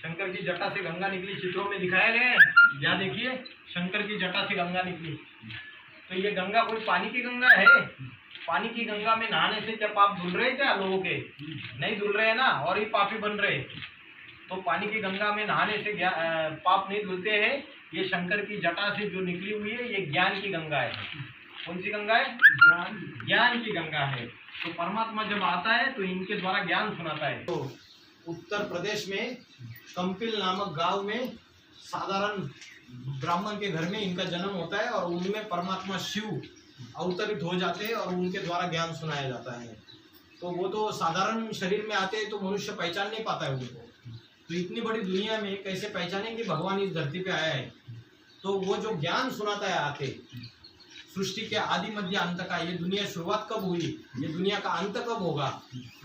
शंकर की जटा से गंगा निकली चित्रों में दिखाया गया है। या देखिए शंकर की जटा से गंगा निकली। तो ये गंगा कोई पानी की गंगा है? पानी की गंगा में नहाने से क्या पाप धुल रहे क्या लोगों के? नहीं धुल रहे ना, और ही पापी बन रहे। तो पानी की गंगा में नहाने से पाप नहीं धुलते हैं। ये शंकर की जटा से जो निकली हुई है ये ज्ञान की गंगा है। कौन सी गंगा है? ज्ञान की गंगा है। तो परमात्मा जब आता है तो इनके द्वारा ज्ञान सुनाता है। तो उत्तर प्रदेश में कंपिल नामक गांव में साधारण ब्राह्मण के घर में इनका जन्म होता है और उनमें परमात्मा शिव अवतरित हो जाते हैं और उनके द्वारा ज्ञान सुनाया जाता है। तो वो तो साधारण शरीर में आते हैं तो मनुष्य पहचान नहीं पाता है उनको। तो इतनी बड़ी दुनिया में कैसे पहचानें कि भगवान इस धरती पे आया है? तो वो जो ज्ञान सुनाता है आके, सृष्टि के आदि मध्य अंत का, ये दुनिया शुरुआत कब हुई, ये दुनिया का अंत कब होगा,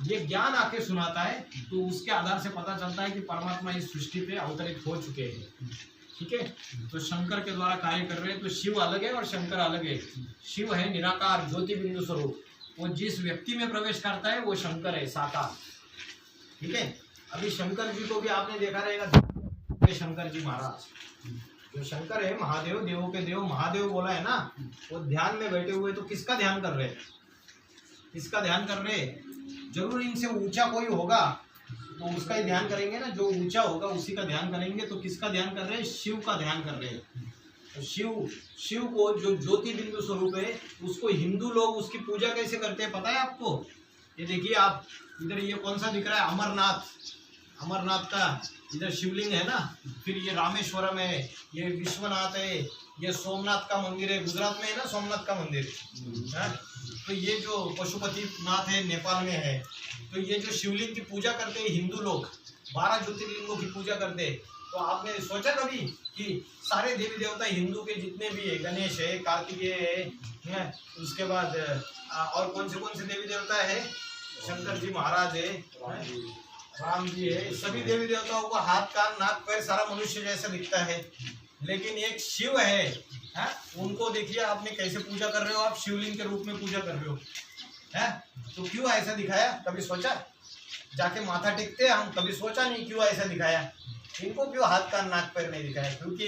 ये ज्ञान आके सुनाता है। तो उसके आधार से पता चलता है कि परमात्मा इस सृष्टि पे अवतरित हो चुके हैं। ठीक है? तो शंकर के द्वारा कार्य कर रहे हैं। तो शिव अलग है और शंकर अलग है। शिव है निराकार ज्योति बिंदु स्वरूप। वो जिस व्यक्ति में प्रवेश करता है वो शंकर है, साकार। ठीक है? अभी शंकर जी को भी आपने देखा रहेगा, शंकर जी महाराज जो शंकर है, महादेव, देवों के देव, महादेव बोला है ना, वो ध्यान में बैठे हुए। तो किसका ध्यान कर रहे हैं? किसका ध्यान कर रहे हैं? जरूर इनसे ऊंचा कोई होगा तो उसका ही ध्यान करेंगे ना, जो ऊंचा होगा उसी का ध्यान करेंगे। तो किसका ध्यान कर रहे हैं? शिव का ध्यान कर रहे हैं। तो शिव को जो ज्योति बिंदु स्वरूप है, उसको हिंदू लोग उसकी पूजा कैसे करते हैं पता है आपको? ये देखिए आप इधर, ये कौन सा दिख रहा है? अमरनाथ का इधर शिवलिंग है ना। फिर ये रामेश्वरम है, ये विश्वनाथ है, ये सोमनाथ का मंदिर है, गुजरात में है ना सोमनाथ का मंदिर है। तो ये जो पशुपति नाथ है नेपाल में है। तो ये जो शिवलिंग की पूजा करते हैं हिंदू लोग, 12 ज्योतिर्लिंगों की पूजा करते हैं। तो आपने सोचा कभी कि सारे देवी देवता हिंदू के जितने भी है, गणेश है, कार्तिकेय है, उसके बाद और कौन से देवी देवता है, शंकर जी महाराज है, राम जी है, सभी देवी देवताओं को हाथ कान नाक पैर सारा मनुष्य जैसा दिखता है। लेकिन एक शिव है, उनको देखिए आपने कैसे पूजा कर रहे हो, आप शिवलिंग के रूप में पूजा कर रहे हो है। तो क्यों ऐसा दिखाया, कभी सोचा? जाके माथा टेकते हम, कभी सोचा नहीं क्यों ऐसा दिखाया? इनको क्यों हाथ कान नाक पैर नहीं दिखाया? क्योंकि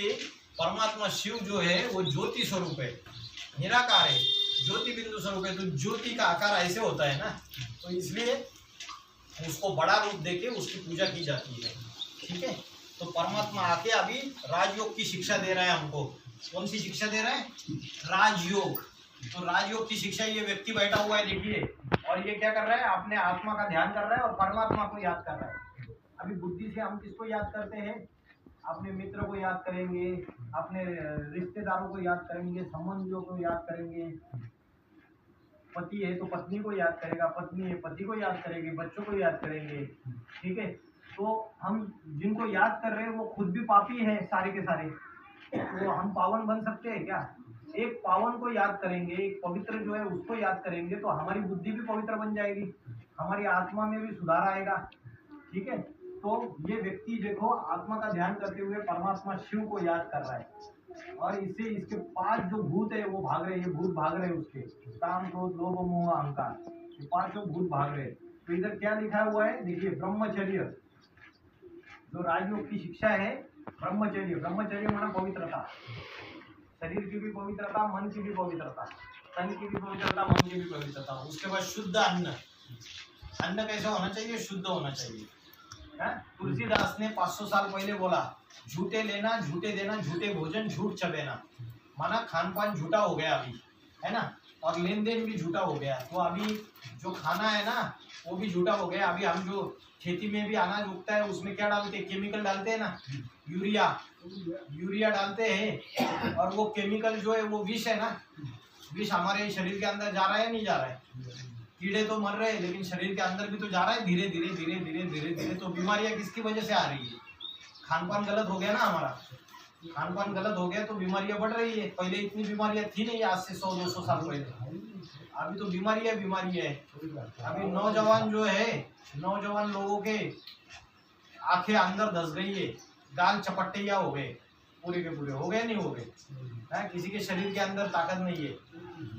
परमात्मा शिव जो है वो ज्योति स्वरूप है, निराकार है, ज्योति बिंदु स्वरूप है। तो ज्योति का आकार ऐसे होता है ना, तो इसलिए उसको बड़ा रूप देके उसकी पूजा की जाती है। ठीक है, तो परमात्मा आके अभी राजयोग की शिक्षा दे रहा है हमको। कौन सी शिक्षा दे रहा है? राजयोग। तो राजयोग की शिक्षा, ये व्यक्ति बैठा हुआ है देखिए, और ये क्या कर रहा है? अपने आत्मा का ध्यान कर रहा है और परमात्मा को याद कर रहा है। अभी बुद्धि से हम किसको याद करते हैं? अपने मित्र को याद करेंगे, अपने रिश्तेदारों को याद करेंगे, संबंधियों को याद करेंगे। पति है तो पत्नी को याद करेगा, पत्नी है पति को याद करेगी, बच्चों को याद करेंगे। ठीक है, तो हम जिनको याद कर रहे हैं वो खुद भी पापी है सारे के सारे। तो हम पावन बन सकते हैं क्या? एक पावन को याद करेंगे, एक पवित्र जो है उसको याद करेंगे, तो हमारी बुद्धि भी पवित्र बन जाएगी, हमारी आत्मा में भी सुधार आएगा। ठीक है, तो ये व्यक्ति देखो आत्मा का ध्यान करते हुए परमात्मा शिव को याद कर रहा है, और इससे इसके 5 जो भूत है वो भाग रहे हैं, ये भूत भाग रहे हैं उसके, काम, क्रोध, लोभ, मोह, अहंकार, ये 5 भूत भाग रहे हैं। तो इधर क्या लिखा हुआ है देखिए, ब्रह्मचर्य, जो राजयोग की शिक्षा है, ब्रह्मचर्य। ब्रह्मचर्य माना पवित्रता, शरीर की भी पवित्रता, मन की भी पवित्रता, तन की भी पवित्रता, मन की भी पवित्रता। उसके बाद शुद्ध अन्न, अन्न कैसा होना चाहिए? शुद्ध होना चाहिए। तुलसीदास ने 500 साल पहले बोला, झूठे लेना, झूठे देना, झूठे भोजन, झूठ चबेना। माना खान पान झूठा हो गया अभी, है ना, और लेन देन भी झूठा हो गया। तो अभी जो खाना है ना वो भी झूठा हो गया। अभी हम जो खेती में भी अनाज उगता है उसमें क्या डालते हैं? केमिकल डालते हैं ना, यूरिया डालते हैं, और वो केमिकल जो है वो विष है ना, विष हमारे शरीर के अंदर जा रहा है नहीं जा रहा है? कीड़े तो मर रहे हैं लेकिन शरीर के अंदर भी तो जा रहा है धीरे धीरे धीरे धीरे धीरे धीरे। तो बीमारियां किसकी वजह से आ रही है? खान पान गलत हो गया ना हमारा, खान पान गलत हो गया तो बीमारियां बढ़ रही है। पहले इतनी बीमारियां थी नहीं, आज से 100-200 साल पहले। अभी तो बीमारी है। अभी नौजवान जो है, नौजवान लोगों के आंखें अंदर धस गई है, गाल चपट्टिया हो गए, पूरे के पूरे हो गए, नहीं हो गए? किसी के शरीर के अंदर ताकत नहीं है।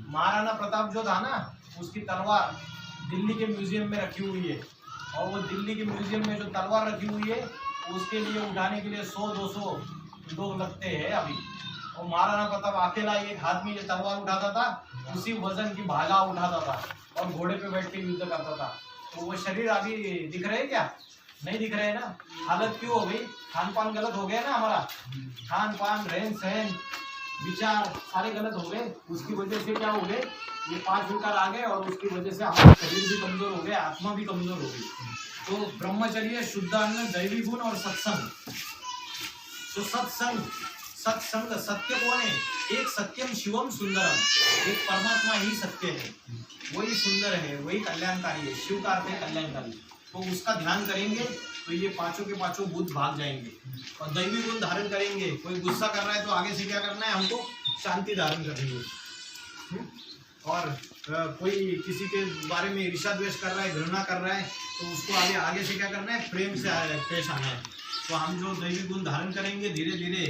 महाराणा प्रताप जो था ना, उसकी तलवार दिल्ली के म्यूजियम में रखी हुई है, और वो दिल्ली के म्यूजियम में जो तलवार रखी हुई है उसके लिए उठाने के लिए 100-200 लोग लगते हैं अभी। और महाराणा प्रताप अकेला एक हाथ में ये तलवार उठाता था, उसी वजन की भाला उठाता था और घोड़े पे बैठ के युद्ध करता था। तो वो शरीर अभी दिख रहे क्या? नहीं दिख रहे ना। हालत क्यों हो गई? खान पान गलत हो गया ना हमारा, खान पान, रहन सहन, विचार सारे गलत हो गए। उसकी वजह से क्या हो गए? ये 5 विकार आ गए, और उसकी वजह से हमारा शरीर भी कमजोर हो गया, आत्मा भी कमजोर हो गई। तो ब्रह्मचर्य, शुद्ध अन्न, दैवी गुण और सत्संग। तो सत्संग, सत्य कौन है? एक सत्यम शिवम सुंदरम, एक परमात्मा ही सत्य है, वही सुंदर है, वही कल्याणकारी है। शिव का अर्थ है कल्याणकारी। तो उसका ध्यान करेंगे तो ये 5 के 5 भूत भाग जाएंगे, और दैवी गुण धारण करेंगे। कोई गुस्सा कर रहा है तो आगे से क्या करना है हमको? शांति धारण करनी है। और कोई किसी के बारे में ईर्ष्या द्वेष कर रहा है, घृणा कर रहा है, तो उसको आगे से क्या करना है? प्रेम से पेश आना है। तो हम जो दैवी गुण धारण करेंगे धीरे धीरे,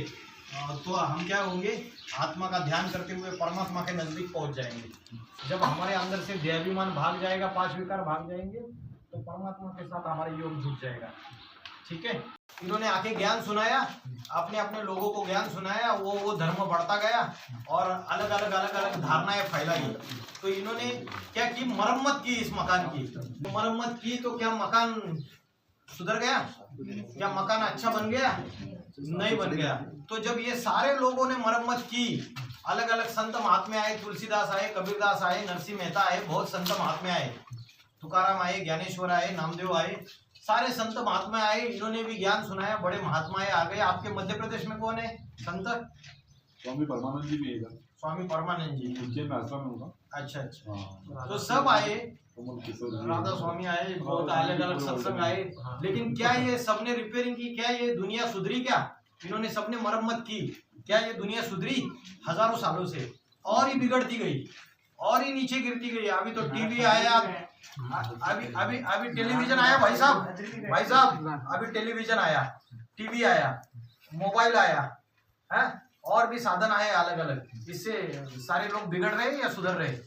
तो हम क्या होंगे? आत्मा का ध्यान करते हुए परमात्मा के नजदीक पहुंच जाएंगे। जब हमारे अंदर से देहाभिमान भाग जाएगा, 5 विकार भाग जाएंगे, तो परमात्मा के साथ हमारा योग जुट जाएगा। ठीक है, इन्होंने आके ज्ञान सुनाया, आपने अपने लोगों को ज्ञान सुनाया, वो धर्म बढ़ता गया और अलग अलग धारणाएं फैलाई। तो इन्होंने क्या की? मरम्मत की इस मकान की। तो मरम्मत की तो क्या मकान सुधर गया? क्या मकान अच्छा बन गया? नहीं बन गया। तो जब ये सारे लोगों ने मरम्मत की, अलग अलग संत महात्मे आए, तुलसीदास आए, कबीरदास आए, नरसिंह मेहता आए, बहुत संत महात्मे आए, तुकाराम आए, ज्ञानेश्वर आए, नामदेव आए, सारे संत महात्मा आए, इन्होंने भी ज्ञान सुनाया, बड़े महात्माएं आ गए। आपके मध्य प्रदेश में कौन है संत? स्वामी परमानंद जी भी है इधर, स्वामी परमानंद जी। उज्जैन में आश्रम है उनका। अच्छा अच्छा। हाँ, तो सब आए, कमल किशोर जी, राधा स्वामी आए, बहुत अलग अलग सत्संग आए, लेकिन क्या ये सबने रिपेयरिंग की? क्या ये दुनिया सुधरी? क्या इन्होंने सबने मरम्मत की? क्या ये दुनिया सुधरी? हजारों सालों से और ही बिगड़ती गई और ही नीचे गिरती गई। अभी तो टीवी आया, अभी अभी अभी टेलीविजन आया भाई साहब, अभी टेलीविजन आया, टीवी आया, मोबाइल आया है, और भी साधन आए अलग अलग। इससे सारे लोग बिगड़ रहे हैं या सुधर रहे हैं?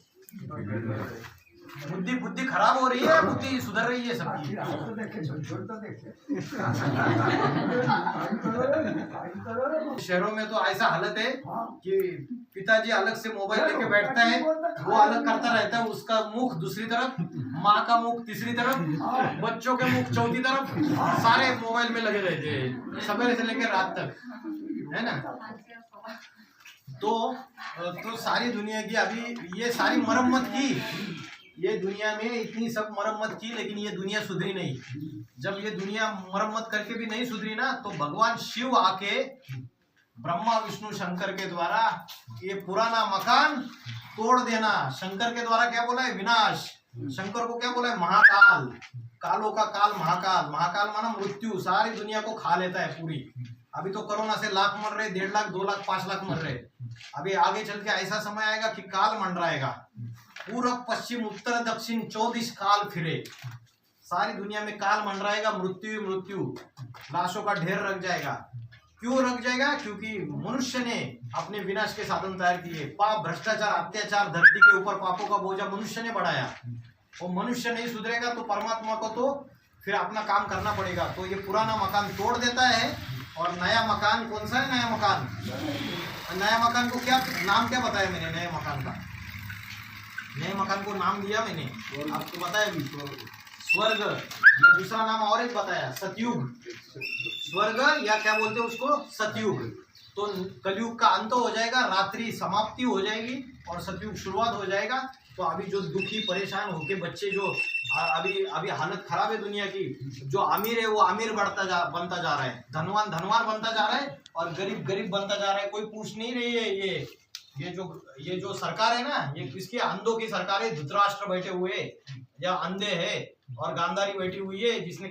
बुद्धि खराब हो रही है, बुद्धि सुधर रही है सबकी। तो देखे, छोड़ तो देखे। शहरों में तो ऐसा हालत है कि पिताजी अलग से मोबाइल लेके बैठता है, वो अलग करता रहता है, उसका मुख दूसरी तरफ, माँ का मुख तीसरी तरफ, बच्चों के मुख चौथी तरफ, सारे मोबाइल में लगे रहते हैं सवेरे से लेकर रात तक, है ना। तो सारी दुनिया की अभी ये सारी मरम्मत की, ये दुनिया में इतनी सब मरम्मत की, लेकिन ये दुनिया सुधरी नहीं। जब ये दुनिया मरम्मत करके भी नहीं सुधरी ना, तो भगवान शिव आके ब्रह्मा विष्णु शंकर के द्वारा ये पुराना मकान तोड़ देना। शंकर के द्वारा क्या बोला है? विनाश। शंकर को क्या बोला है? महाकाल। कालों का काल महाकाल। महाकाल माना मृत्यु, सारी दुनिया को खा लेता है पूरी। अभी तो कोरोना से लाख मर रहे, 1.5 लाख, 2 लाख, 5 लाख मर रहे। अभी आगे चल के ऐसा समय आएगा कि काल मंडराएगा, पूर्व पश्चिम उत्तर दक्षिण 24 काल फिरे, सारी दुनिया में काल मंडराएगा, मृत्यु मृत्यु, लाशों का ढेर रख जाएगा। क्यों रख जाएगा? क्योंकि मनुष्य ने अपने विनाश के साधन तैयार किए। पाप, भ्रष्टाचार, अत्याचार, धरती के ऊपर पापों का बोझा मनुष्य ने बढ़ाया। और मनुष्य नहीं सुधरेगा तो परमात्मा को तो फिर अपना काम करना पड़ेगा। तो ये पुराना मकान तोड़ देता है और नया मकान, कौन सा है नया मकान? नया मकान को क्या नाम क्या बताया मैंने? नए मकान का, नए मकान को नाम दिया मैंने, आपको बताया भी, स्वर्ग, या दूसरा नाम और एक बताया, सतयुग। स्वर्ग या क्या बोलते हैं उसको? सतयुग। तो कलयुग का अंत हो जाएगा, रात्रि समाप्ति हो जाएगी और सतयुग शुरुआत हो जाएगा। तो अभी जो दुखी परेशान होके बच्चे जो अभी हालत खराब है दुनिया की, जो अमीर है वो अमीर बनता जा रहा है, धनवान बनता जा रहा है और गरीब गरीब बनता जा रहा है। कोई पूछ नहीं रही है। ये जो सरकार है ना, ये किसकी? अंधों की सरकार है। धृतराष्ट्र बैठे हुए या अंधे है और गांधारी बैठी हुई है, जिसने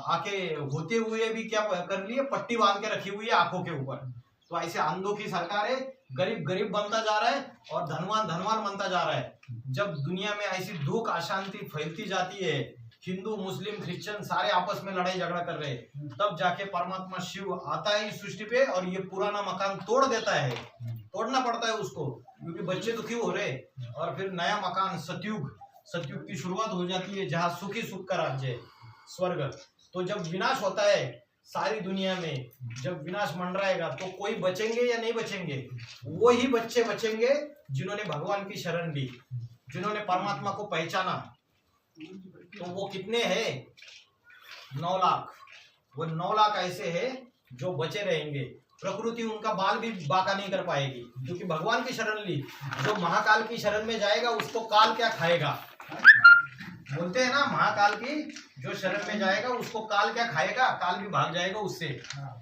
आके होते हुए भी क्या कर लिए? पट्टी बांध के रखी हुई है आंखों के ऊपर। तो ऐसे अंधों की सरकार है, गरीब गरीब बनता जा रहा है और धनवान बनता जा रहा है। जब दुनिया में ऐसी दुख अशांति फैलती जाती है, हिंदू मुस्लिम क्रिश्चियन सारे आपस में लड़ाई झगड़ा कर रहे हैं, तब जाके परमात्मा शिव आता है इस सृष्टि पे और ये पुराना मकान तोड़ देता है। तोड़ना पड़ता है उसको, क्योंकि बच्चे दुखी हो रहे, और फिर नया मकान सतयुग की शुरुआत हो जाती है, जहाँ सुखी सुख का राज्य है, स्वर्ग। तो जब विनाश होता है सारी दुनिया में, जब विनाश मंडराएगा, तो कोई बचेंगे या नहीं बचेंगे? वो ही बच्चे बचेंगे जिन्होंने भगवान की शरण ली, जिन्होंने परमात्मा को पहचाना। तो वो कितने हैं? 9 लाख। वो 9 लाख ऐसे हैं जो बचे रहेंगे। प्रकृति उनका बाल भी बाका नहीं कर पाएगी, क्योंकि भगवान की शरण ली। जो महाकाल की शरण में जाएगा उसको काल क्या खाएगा? बोलते हैं ना, महाकाल की जो शरण में जाएगा उसको काल क्या खाएगा? काल भी भाग जाएगा उससे।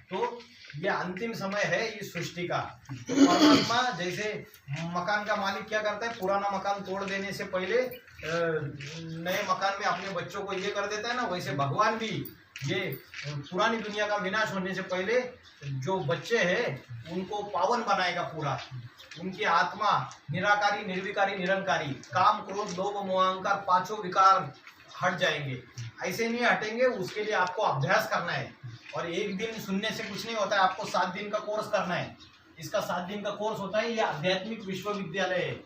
तो ये अंतिम समय है इस सृष्टि का। तो परमात्मा जैसे मकान का मालिक क्या करता है? पुराना मकान तोड़ देने से पहले नए मकान में अपने बच्चों को ये कर देता है ना, वैसे भगवान भी ये पुरानी दुनिया का विनाश होने से पहले जो बच्चे हैं उनको पावन बनाएगा पूरा। उनकी आत्मा निराकारी, निर्विकारी, निरंकारी, काम, क्रोध, लोभ, मोह, अहंकार, 5 विकार हट जाएंगे। ऐसे नहीं हटेंगे, उसके लिए आपको अभ्यास करना है। और एक दिन सुनने से कुछ नहीं होता है, आपको 7 दिन का कोर्स करना है। इसका 7 दिन का कोर्स होता है। ये आध्यात्मिक विश्वविद्यालय है।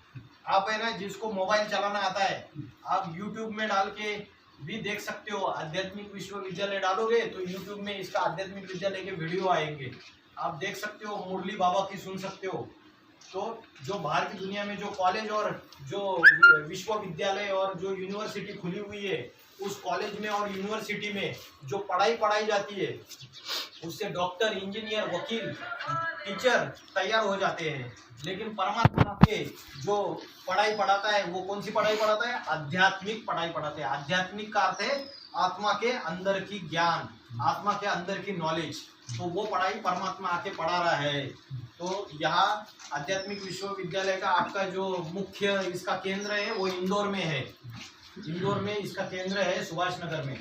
आप है ना, जिसको मोबाइल चलाना आता है, आप यूट्यूब में डाल के भी देख सकते हो। आध्यात्मिक विश्वविद्यालय डालोगे तो यूट्यूब में इसका आध्यात्मिक विद्यालय के वीडियो आएंगे, आप देख सकते हो। मुरली बाबा की सुन सकते हो। तो जो बाहर की दुनिया में जो कॉलेज और जो विश्वविद्यालय और जो यूनिवर्सिटी खुली हुई है, उस कॉलेज में और यूनिवर्सिटी में जो पढ़ाई जाती है, उससे डॉक्टर, इंजीनियर, वकील, टीचर तैयार हो जाते हैं। लेकिन परमात्मा के जो पढ़ाई पढ़ाता है, वो कौन सी पढ़ाई पढ़ाता है? आध्यात्मिक पढ़ाई पढ़ाते हैं। आध्यात्मिक का अर्थ है आत्मा के अंदर की ज्ञान, आत्मा के अंदर की नॉलेज। तो वो पढ़ाई परमात्मा आके पढ़ा रहा है। तो यहाँ आध्यात्मिक विश्वविद्यालय का आपका जो मुख्य इसका केंद्र है वो इंदौर में है। इंदौर में इसका केंद्र है, सुभाष नगर में।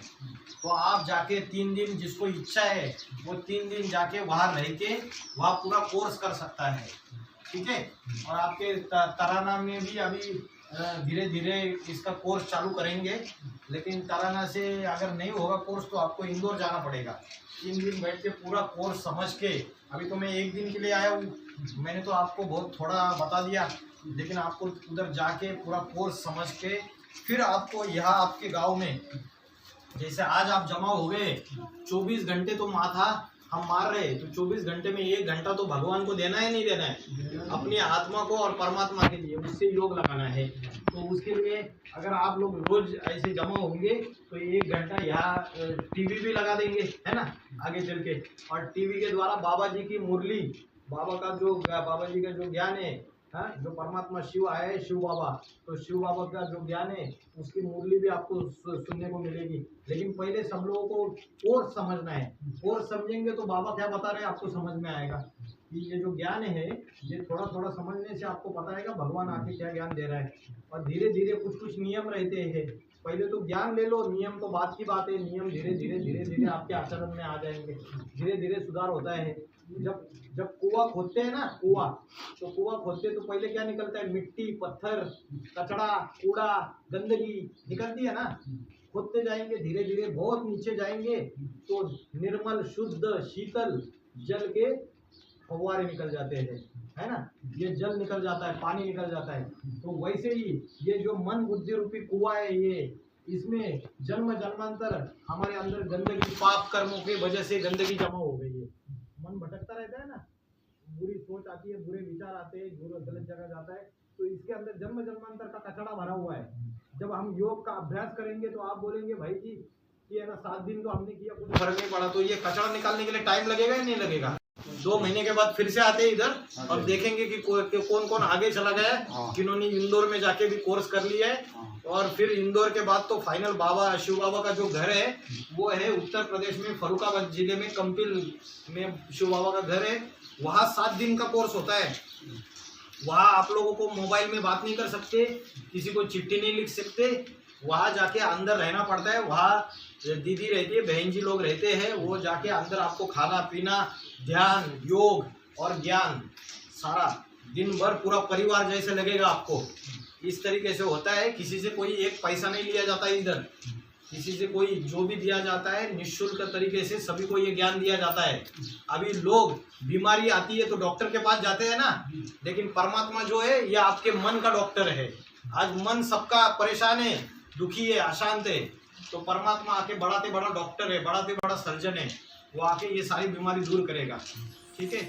तो आप जाके 3 दिन, जिसको इच्छा है वो 3 दिन जाके वहाँ रह के वहाँ पूरा कोर्स कर सकता है, ठीक है। और आपके तराना में भी अभी धीरे धीरे इसका कोर्स चालू करेंगे, लेकिन तराना से अगर नहीं होगा कोर्स तो आपको इंदौर जाना पड़ेगा। 3 दिन बैठ के पूरा कोर्स समझ के, अभी तो मैं 1 दिन के लिए आया हूँ, मैंने तो आपको बहुत थोड़ा बता दिया, लेकिन आपको उधर जाके पूरा कोर्स समझ के फिर आपको यहाँ आपके गांव में, जैसे आज आप जमा हो गए, 24 घंटे तो माथा हम मार रहे हैं, तो 24 घंटे में 1 घंटा तो भगवान को देना है, नहीं देना है, अपनी आत्मा को और परमात्मा के लिए उससे योग लगाना है। तो उसके लिए अगर आप लोग रोज ऐसे जमा होंगे तो 1 घंटा यहाँ टीवी भी लगा देंगे, है ना, आगे चल के। और टीवी के द्वारा बाबा जी की मुरली, बाबा जी का जो ज्ञान है, हाँ, जो परमात्मा शिव आया है, शिव बाबा, तो शिव बाबा का जो ज्ञान है उसकी मुरली भी आपको सुनने को मिलेगी। लेकिन पहले सब लोगों को कोर्स समझना है, कोर्स समझेंगे तो बाबा क्या बता रहे हैं आपको समझ में आएगा कि ये जो ज्ञान है ये थोड़ा थोड़ा समझने से आपको पता आएगा भगवान आके क्या ज्ञान दे रहा है। और धीरे धीरे कुछ नियम रहते हैं, पहले तो ज्ञान ले लो, नियम तो बात की बात है, नियम धीरे धीरे आपके आचरण में आ जाएंगे, धीरे धीरे सुधार होता है। जब कुआं खोदते हैं ना, तो कुआं खोदते तो पहले क्या निकलता है, मिट्टी, पत्थर, कचड़ा, कूड़ा, गंदगी निकलती है ना। खोदते जाएंगे धीरे धीरे, बहुत नीचे जाएंगे तो निर्मल, शुद्ध, शीतल जल के फव्वारे निकल जाते हैं, है ना, ये जल निकल जाता है, पानी निकल जाता है। तो वैसे ही ये जो मन बुद्धि रूपी कुआं है, ये इसमें जन्म जन्मांतर हमारे अंदर गंदगी, पाप कर्मों की वजह से गंदगी जमा हो गई है। मन भटकता रहता है ना, बुरी सोच आती है, बुरे विचार आते हैं, गलत जगह जाता है, तो इसके अंदर जन्म जन्मांतर का कचरा भरा हुआ है। जब हम योग का अभ्यास करेंगे तो आप बोलेंगे भाई जी कि है ना 7 दिन तो हमने किया, कुछ फर्क नहीं पड़ा, तो ये कचरा निकालने के लिए टाइम लगेगा या नहीं लगेगा? 2 महीने के बाद फिर से आते हैं इधर और देखेंगे कि कौन कौन आगे चला गया है, किन्होंने इंदौर में जाके भी कोर्स कर लिया है। और फिर इंदौर के बाद तो फाइनल बाबा शिव बाबा का जो घर है वो है उत्तर प्रदेश में फरुखाबाद जिले में कंपिल में शिव बाबा का घर है। वहाँ 7 दिन का कोर्स होता है। वहाँ आप लोगों को मोबाइल में बात नहीं कर सकते, किसी को चिट्ठी नहीं लिख सकते, वहाँ जाके अंदर रहना पड़ता है। वहाँ दीदी रहती है, बहन जी लोग रहते हैं, वो जाके अंदर आपको खाना पीना, ध्यान, योग और ज्ञान सारा दिन भर पूरा परिवार जैसे लगेगा आपको। इस तरीके से होता है, किसी से कोई एक पैसा नहीं लिया जाता है इधर, किसी से कोई जो भी दिया जाता है निःशुल्क तरीके से सभी को ये ज्ञान दिया जाता है। अभी लोग बीमारी आती है तो डॉक्टर के पास जाते हैं ना, लेकिन परमात्मा जो है ये आपके मन का डॉक्टर है। आज मन सबका परेशान है, दुखी है, अशांत है, तो परमात्मा आके बढ़ाते बड़ा डॉक्टर है, बढ़ाते बड़ा सर्जन है, वो आके ये सारी बीमारी दूर करेगा, ठीक है।